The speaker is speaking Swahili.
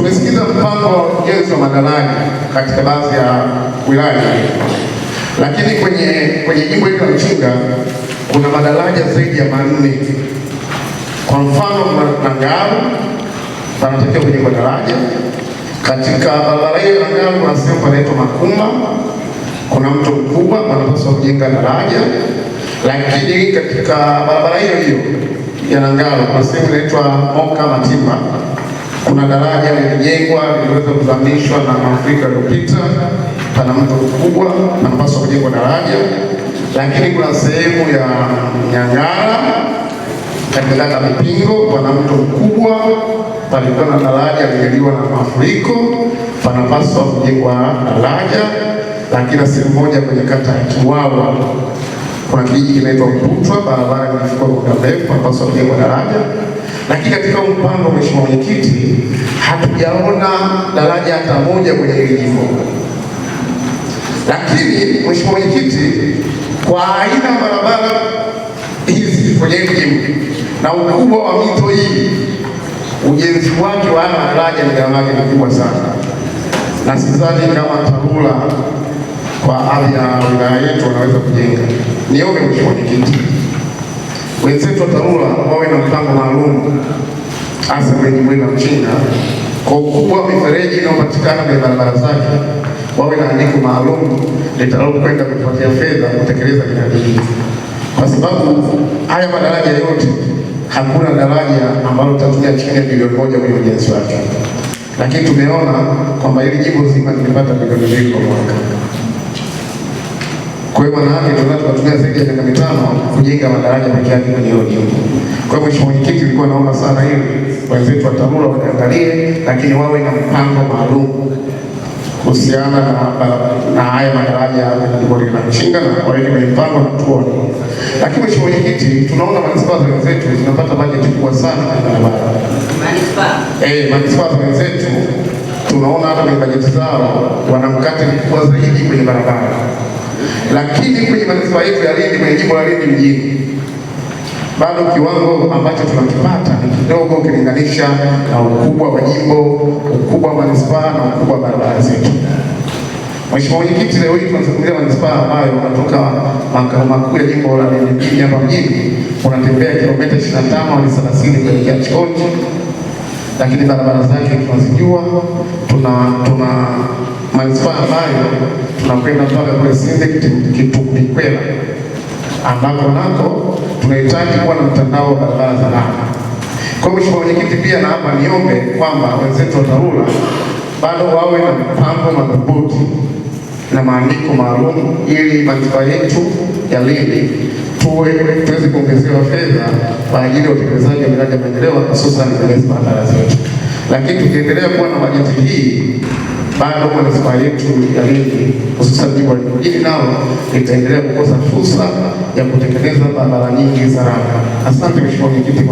Tumesikiza mpango wa ujenzi wa madaraja katika baadhi ya wilaya, lakini kwenye jimbo hili la Mchinga kuna madaraja zaidi ya 4. Kwa mfano, Nangaru panatakiwa kujengwa daraja. Katika barabara hiyo ya Nangaru kuna sehemu panaitwa Makumba, kuna mto mkubwa panapaswa kujenga daraja. Lakini katika barabara hiyo hiyo ya Nangaru kuna sehemu inaitwa Moka Matimba, kuna daraja lilijengwa, liliweza kuzamishwa na mafuriko yaliyopita, pana mto mkubwa panapaswa kujengwa daraja. Lakini kuna sehemu ya Nyangara katika kata Mipingo, pana mto mkubwa, palikuwa na daraja limeliwa na mafuriko, panapaswa kujengwa daraja. Lakini sehemu moja kwenye kata ya Kiwawa kuna kijiji kinaitwa Mputwa, barabara imefika muda mrefu, panapaswa kujengwa daraja. Lakini katika mpango, Mheshimiwa Mwenyekiti, hatujaona daraja hata moja kwenye hili jimbo. Lakini Mheshimiwa Mwenyekiti, kwa aina barabara hizi kwenye hili jimbo na ukubwa wa mito hii, ujenzi wake wa daraja ni gharama yake ni kubwa sana, na sidhani kama TARURA kwa ardhi ya wilaya yetu wanaweza kujenga. Niombe Mheshimiwa Mwenyekiti, wenzetu wa TARURA wawe na mpango maalum, hasa kwenye jimbo la Mchinga, kwa ukubwa wa mifereji inayopatikana kwenye barabara zake, wawe na andiko maalum litakalokwenda kupatia fedha kutekeleza miradi hii, kwa sababu haya madaraja yote, hakuna daraja ambalo tutatumia chini ya bilioni 1 kwenye ujenzi wake. Lakini tumeona kwamba hili jimbo zima limepata bilioni 2 kwa mwaka. Kwa hiyo maana yake tunataka kutumia zaidi ya miaka 5 kujenga madaraja pekee yake kwenye hilo jimbo. Kwa hiyo Mheshimiwa Mwenyekiti, nilikuwa naomba sana hili wenzetu wa TARURA waangalie, lakini wawe na mpango maalum kuhusiana na haya madaraja ya jimbo la Mchinga, na waweke kwenye mpango na tuone. Lakini Mheshimiwa Mwenyekiti, tunaona manispaa za wenzetu zinapata bajeti kubwa sana kwenye barabara. Manispaa za wenzetu tunaona hata kwenye bajeti zao wana mkate mkubwa zaidi kwenye barabara. Lakini kwenye manispaa yetu ya Lindi, kwenye jimbo la Lindi mjini, bado kiwango ambacho tunakipata ni kidogo ukilinganisha na ukubwa wa jimbo, ukubwa wa manispaa na ukubwa wa barabara zetu. Mheshimiwa Mwenyekiti, leo hii tunazungumzia manispaa ambayo unatoka makao makuu ya jimbo la Lindi mjini hapa mjini, unatembea kilomita 25 hadi 30 kuelekea Chikondi, lakini barabara zake tunazijua. Tuna manispaa ambayo tunakwenda mpaka kule Sindik Kitupikwela, ambako nako tunahitaji kuwa na mtandao wa barabara za lami. Kwa hiyo Mheshimiwa Mwenyekiti, pia na hapa niombe kwamba wenzetu wa TARURA bado wawe na mpango madhubuti na maandiko maalum, ili manispaa yetu ya Lindi tuweze kuongezewa fedha kwa ajili ya utekelezaji wa miradi ya maendeleo, hususan kwenye barabara zetu. Lakini tukiendelea kuwa na bajeti hii, bado manispaa yetu ya Lindi, hususan jimbo la mjini, nao itaendelea kukosa fursa ya kutekeleza barabara nyingi za rami. Asante Mheshimiwa Mwenyekiti.